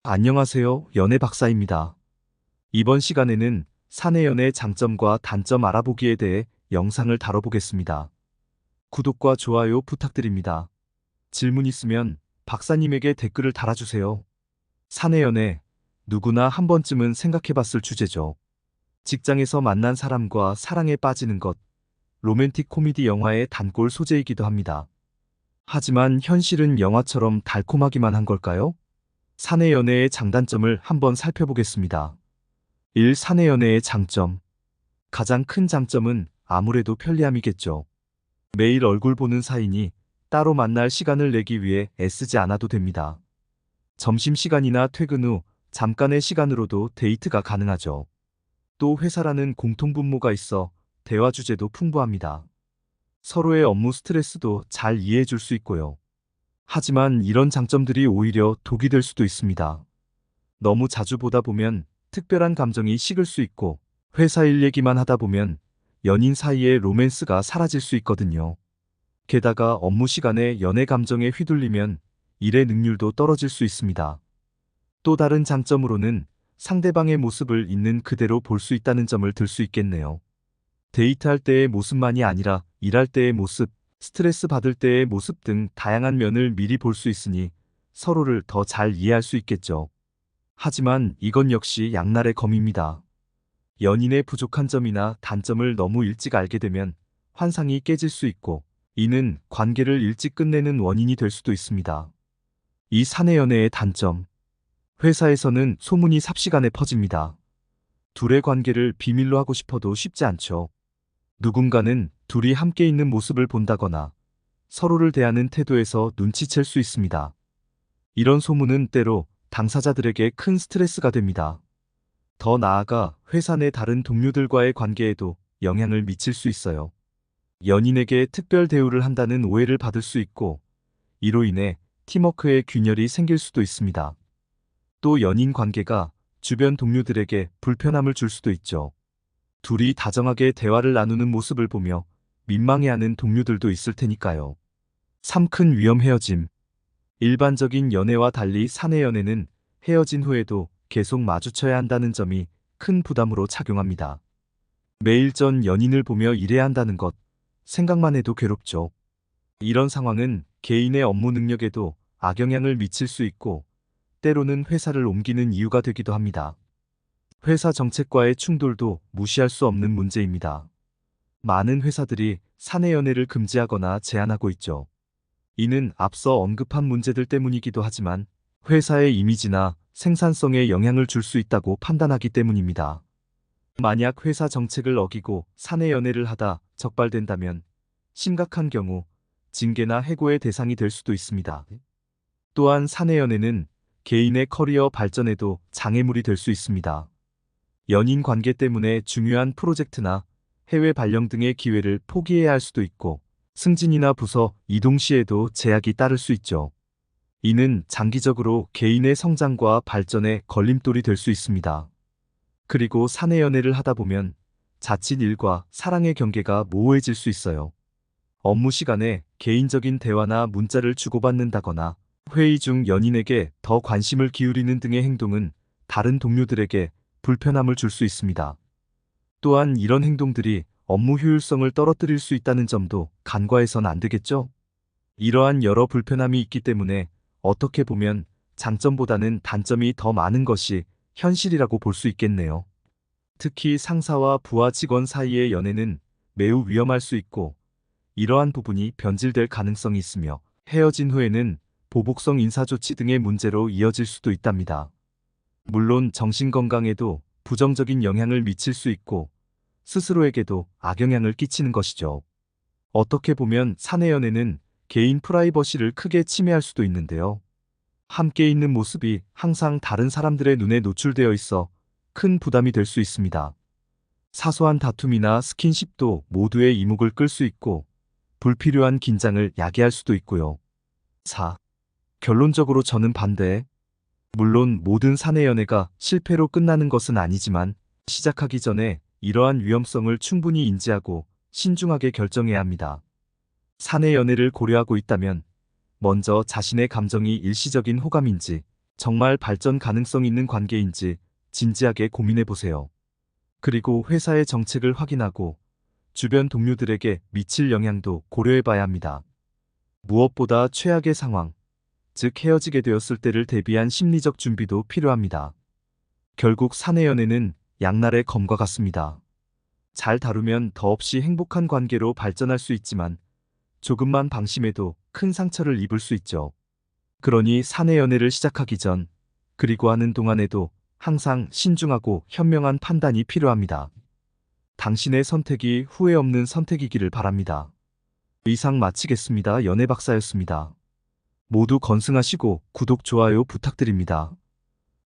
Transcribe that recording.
안녕하세요. 연애 박사입니다. 이번 시간에는 사내 연애의 장점과 단점 알아보기에 대해 영상을 다뤄보겠습니다. 구독과 좋아요 부탁드립니다. 질문 있으면 박사님에게 댓글을 달아주세요. 사내 연애, 누구나 한 번쯤은 생각해봤을 주제죠. 직장에서 만난 사람과 사랑에 빠지는 것, 로맨틱 코미디 영화의 단골 소재이기도 합니다. 하지만 현실은 영화처럼 달콤하기만 한 걸까요? 사내 연애의 장단점을 한번 살펴보겠습니다. 1. 사내 연애의 장점. 가장 큰 장점은 아무래도 편리함이겠죠. 매일 얼굴 보는 사이니 따로 만날 시간을 내기 위해 애쓰지 않아도 됩니다. 점심시간이나 퇴근 후 잠깐의 시간으로도 데이트가 가능하죠. 또 회사라는 공통분모가 있어 대화 주제도 풍부합니다. 서로의 업무 스트레스도 잘 이해해 줄 수 있고요. 하지만 이런 장점들이 오히려 독이 될 수도 있습니다. 너무 자주 보다 보면 특별한 감정이 식을 수 있고, 회사 일 얘기만 하다 보면 연인 사이의 로맨스가 사라질 수 있거든요. 게다가 업무 시간에 연애 감정에 휘둘리면 일의 능률도 떨어질 수 있습니다. 또 다른 장점으로는 상대방의 모습을 있는 그대로 볼 수 있다는 점을 들 수 있겠네요. 데이트할 때의 모습만이 아니라 일할 때의 모습, 스트레스 받을 때의 모습 등 다양한 면을 미리 볼 수 있으니 서로를 더 잘 이해할 수 있겠죠. 하지만 이건 역시 양날의 검입니다. 연인의 부족한 점이나 단점을 너무 일찍 알게 되면 환상이 깨질 수 있고, 이는 관계를 일찍 끝내는 원인이 될 수도 있습니다. 이 사내 연애의 단점. 회사에서는 소문이 삽시간에 퍼집니다. 둘의 관계를 비밀로 하고 싶어도 쉽지 않죠. 누군가는 둘이 함께 있는 모습을 본다거나 서로를 대하는 태도에서 눈치챌 수 있습니다. 이런 소문은 때로 당사자들에게 큰 스트레스가 됩니다. 더 나아가 회사 내 다른 동료들과의 관계에도 영향을 미칠 수 있어요. 연인에게 특별 대우를 한다는 오해를 받을 수 있고, 이로 인해 팀워크에 균열이 생길 수도 있습니다. 또 연인 관계가 주변 동료들에게 불편함을 줄 수도 있죠. 둘이 다정하게 대화를 나누는 모습을 보며 민망해하는 동료들도 있을 테니까요. 3. 큰 위험 헤어짐. 일반적인 연애와 달리 사내 연애는 헤어진 후에도 계속 마주쳐야 한다는 점이 큰 부담으로 작용합니다. 매일 전 연인을 보며 일해야 한다는 것, 생각만 해도 괴롭죠. 이런 상황은 개인의 업무 능력에도 악영향을 미칠 수 있고, 때로는 회사를 옮기는 이유가 되기도 합니다. 회사 정책과의 충돌도 무시할 수 없는 문제입니다. 많은 회사들이 사내 연애를 금지하거나 제한하고 있죠. 이는 앞서 언급한 문제들 때문이기도 하지만 회사의 이미지나 생산성에 영향을 줄 수 있다고 판단하기 때문입니다. 만약 회사 정책을 어기고 사내 연애를 하다 적발된다면 심각한 경우 징계나 해고의 대상이 될 수도 있습니다. 또한 사내 연애는 개인의 커리어 발전에도 장애물이 될 수 있습니다. 연인 관계 때문에 중요한 프로젝트나 해외 발령 등의 기회를 포기해야 할 수도 있고, 승진이나 부서 이동 시에도 제약이 따를 수 있죠. 이는 장기적으로 개인의 성장과 발전에 걸림돌이 될 수 있습니다. 그리고 사내 연애를 하다 보면 자칫 일과 사랑의 경계가 모호해질 수 있어요. 업무 시간에 개인적인 대화나 문자를 주고받는다거나 회의 중 연인에게 더 관심을 기울이는 등의 행동은 다른 동료들에게 불편함을 줄 수 있습니다. 또한 이런 행동들이 업무 효율성을 떨어뜨릴 수 있다는 점도 간과해선 안 되겠죠? 이러한 여러 불편함이 있기 때문에 어떻게 보면 장점보다는 단점이 더 많은 것이 현실이라고 볼 수 있겠네요. 특히 상사와 부하 직원 사이의 연애는 매우 위험할 수 있고, 이러한 부분이 변질될 가능성이 있으며 헤어진 후에는 보복성 인사조치 등의 문제로 이어질 수도 있답니다. 물론 정신건강에도 부정적인 영향을 미칠 수 있고 스스로에게도 악영향을 끼치는 것이죠. 어떻게 보면 사내 연애는 개인 프라이버시를 크게 침해할 수도 있는데요. 함께 있는 모습이 항상 다른 사람들의 눈에 노출되어 있어 큰 부담이 될 수 있습니다. 사소한 다툼이나 스킨십도 모두의 이목을 끌 수 있고 불필요한 긴장을 야기할 수도 있고요. 4. 결론적으로 저는 반대. 물론 모든 사내 연애가 실패로 끝나는 것은 아니지만 시작하기 전에 이러한 위험성을 충분히 인지하고 신중하게 결정해야 합니다. 사내 연애를 고려하고 있다면 먼저 자신의 감정이 일시적인 호감인지 정말 발전 가능성 있는 관계인지 진지하게 고민해 보세요. 그리고 회사의 정책을 확인하고 주변 동료들에게 미칠 영향도 고려해 봐야 합니다. 무엇보다 최악의 상황, 즉 헤어지게 되었을 때를 대비한 심리적 준비도 필요합니다. 결국 사내 연애는 양날의 검과 같습니다. 잘 다루면 더없이 행복한 관계로 발전할 수 있지만 조금만 방심해도 큰 상처를 입을 수 있죠. 그러니 사내 연애를 시작하기 전, 그리고 하는 동안에도 항상 신중하고 현명한 판단이 필요합니다. 당신의 선택이 후회 없는 선택이기를 바랍니다. 이상 마치겠습니다. 연애 박사였습니다. 모두 건승하시고 구독, 좋아요 부탁드립니다.